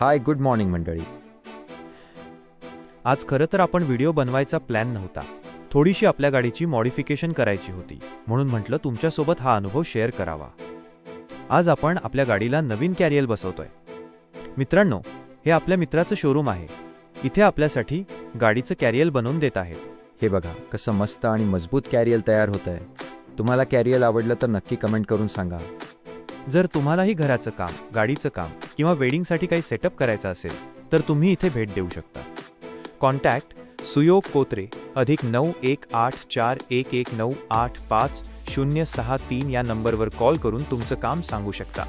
Hi good morning मंडळी. आज खरं तर आपण व्हिडिओ बनवायचा प्लॅन नव्हता. थोडीशी आपल्या गाडीची मॉडिफिकेशन करायची होती, म्हणून म्हटलं तुमच्यासोबत हा अनुभव शेअर करावा. आज आपण आपल्या गाडीला नवीन कॅरियल बसवतोय. मित्रांनो, हे आपल्या मित्राचं शोरूम आहे. इथे आपल्यासाठी गाडीचं कॅरियल बनवून देत आहेत. हे बघा कसं मस्त आणि मजबूत कॅरियल तयार होत आहे. तुम्हाला कॅरियल आवडलं तर नक्की कमेंट करून सांगा. जर तुम्हालाही घराचं काम, गाडीचं काम किंवा वेडिंगसाठी काही सेटअप करायचं असेल तर तुम्ही इथे भेट देऊ शकता. कॉन्टॅक्ट सुयोग कोत्रे +918411985063 या नंबरवर कॉल करून तुमचं काम सांगू शकता.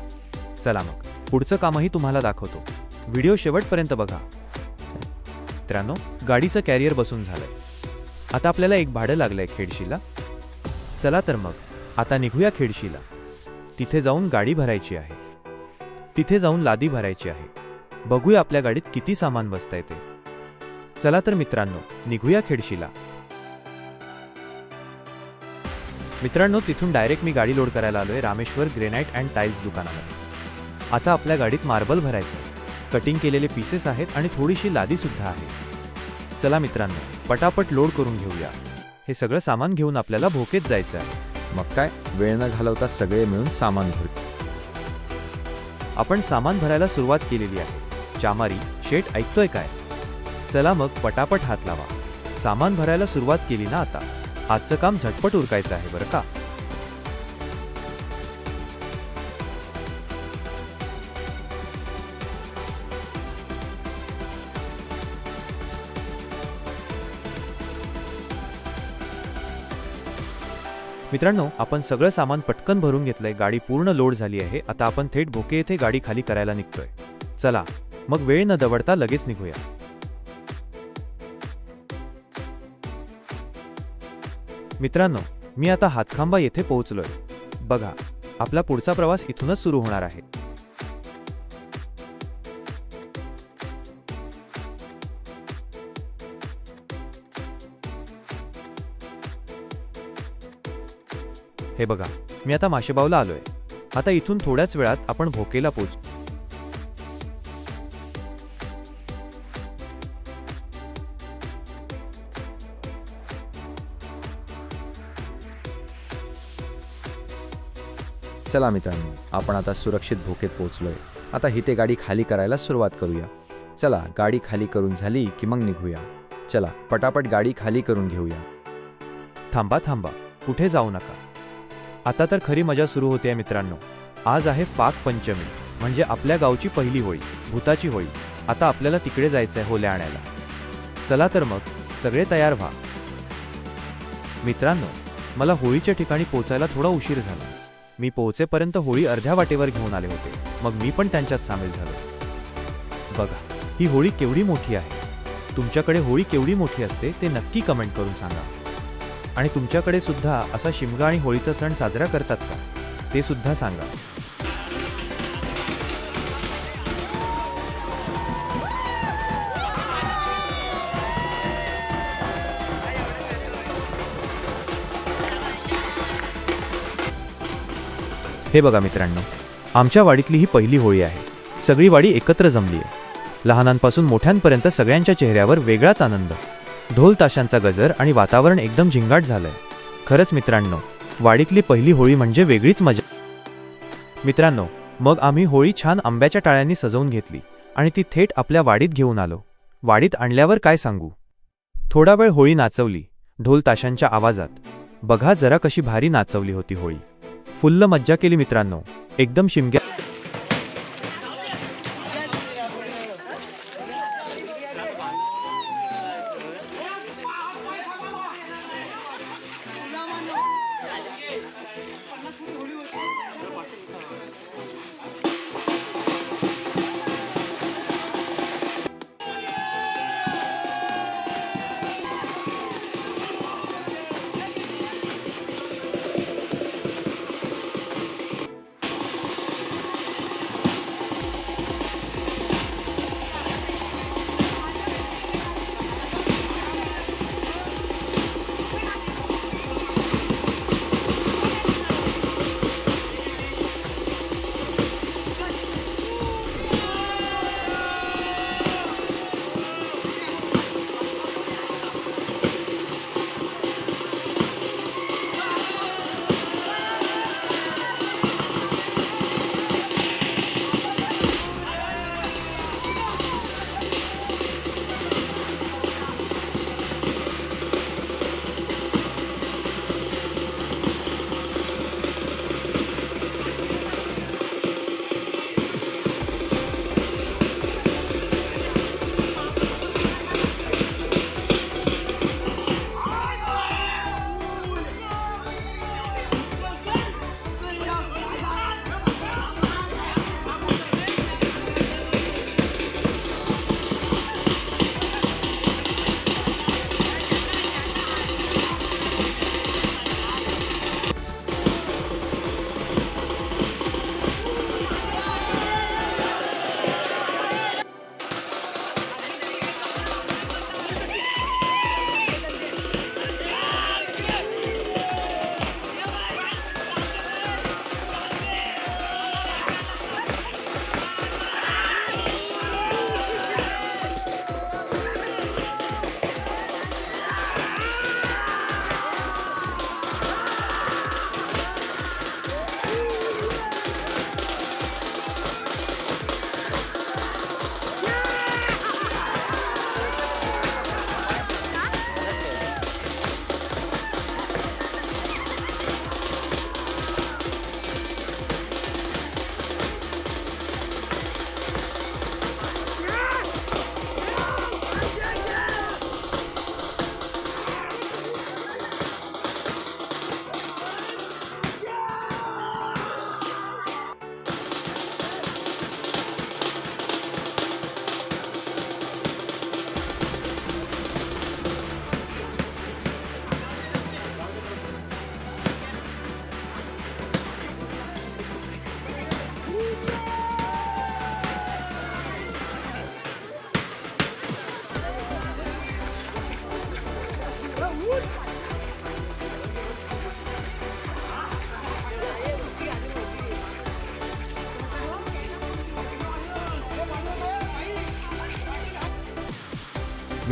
चला मग पुढचं कामही तुम्हाला दाखवतो. व्हिडिओ शेवटपर्यंत बघा. मित्रांनो, गाडीचं कॅरियर बसून झालंय. आता आपल्याला एक भाडं लागलंय खेडशीला. चला तर मग आता निघूया खेडशीला. तिथे जाऊन गाडी भरायची आहे. तिथे जाऊन लादी भरायची आहे. बघूया आपल्या गाडीत किती सामान बसतंय ते. चला तर मित्रांनो, निघूया खेडशीला. मित्रांनो, तिथून डायरेक्ट मी गाडी लोड करायला आलोय रामेश्वर ग्रेनाइट अँड टाइल्स दुकानामध्ये. आता आपल्या गाडीत मार्बल भरायचं. कटिंग केलेले पीसेस आहेत आणि थोडीशी लादी सुद्धा आहे. चला मित्रांनो, पटापट लोड करून घेऊया. हे सगळं सामान घेऊन आपल्याला भोकेत जायचं आहे. मग काय, वेळ न घालवता सगळे मिळून सामान भरू. आपण सामान भरायला सुरुवात केलेली आहे. चामारी शेट ऐकतोय काय? चला मग पटापट हात लावा. सामान भरायला सुरुवात केली ना आता. आजचं काम झटपट उरकायचं आहे बरं का. मित्रांनो, आपण सगळं सामान पटकन भरून घेतलंय. गाडी पूर्ण लोड झाली आहे. आता आपण थेट भोके येथे गाडी खाली करायला निघतोय. चला मग वेळ न दवडता लगेच निघूया. मित्रांनो, मी आता हातखांबा येथे पोहोचलोय. बघा, आपला पुढचा प्रवास इथूनच सुरू होणार आहे. हे बघा, मी आता माशेबावला आलोय. आता इथून थोड्याच वेळात आपण भोकेला पोहोचू. चला मित्रांनो, आपण आता सुरक्षित भोकेत पोहोचलोय. आता इथे गाडी खाली करायला सुरुवात करूया. चला, गाडी खाली करून झाली की मग निघूया. चला पटापट गाडी खाली करून घेऊया. थांबा थांबा, कुठे जाऊ नका. आता तर खरी मजा सुरू होते मित्रांनो. आज आहे फाग पंचमी, म्हणजे आपल्या गावची पहिली होळी, भूताची होळी. आता आपल्याला तिकडे जायचंय होल्या आणायला. चला तर मग सगळे तयार व्हा. मित्रांनो, मला होळीच्या ठिकाणी पोहोचायला थोडा उशीर झाला. मी पोहोचेपर्यंत होळी अर्ध्या वाटेवर घेऊन आले होते. मग मी पण त्यांच्यात सामील झालो. बघा, ही होळी केवढी मोठी आहे. तुमच्याकडे होळी केवढी मोठी असते ते नक्की कमेंट करून सांगा. आणि तुमच्याकडे सुद्धा असा शिमगा आणि होळीचा सण साजरा करतात का, ते सुद्धा सांगा. हे बघा मित्रांनो, आमच्या वाडीतली ही पहिली होळी आहे. सगळी वाडी एकत्र जमली आहे. लहानांपासून मोठ्यांपर्यंत सगळ्यांच्या चेहऱ्यावर वेगळाच आनंद, ढोल ताशांचा गजर आणि वातावरण एकदम झिंगाट झालंय. खरंच मित्रांनो, वाडीतली पहिली होळी म्हणजे वेगळीच मजा. मित्रांनो, मग आम्ही होळी छान आंब्याच्या टाळ्यांनी सजवून घेतली आणि ती थेट आपल्या वाडीत घेऊन आलो. वाडीत आणल्यावर काय सांगू, थोडा वेळ होळी नाचवली ढोल ताशांच्या आवाजात. बघा जरा कशी भारी नाचवली होती होळी. फुल्ल मज्जा केली मित्रांनो, एकदम शिमग्या.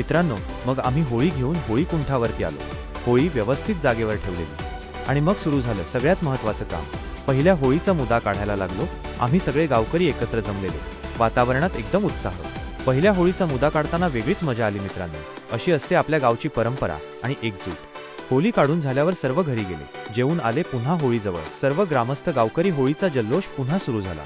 मित्रांनो, मग आम्ही होळी घेऊन होळी कुंठावरती आलो. होळी व्यवस्थित जागेवर ठेवलेली आणि मग सुरू झालं सगळ्यात महत्त्वाचं काम. पहिल्या होळीचा मुदा काढायला लागलो. आम्ही सगळे गावकरी एकत्र जमलेले, वातावरणात एकदम उत्साह. पहिल्या होळीचा मुदा काढताना वेगळीच मजा आली मित्रांनो. अशी असते आपल्या गावची परंपरा आणि एकजूट. होळी काढून झाल्यावर सर्व घरी गेले, जेवून आले पुन्हा होळीजवळ. सर्व ग्रामस्थ गावकरी, होळीचा जल्लोष पुन्हा सुरू झाला.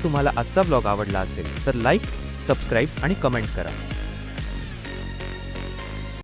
तुम्हाला आजचा ब्लॉग आवडला असेल तर लाईक, सबस्क्राईब आणि कमेंट करा.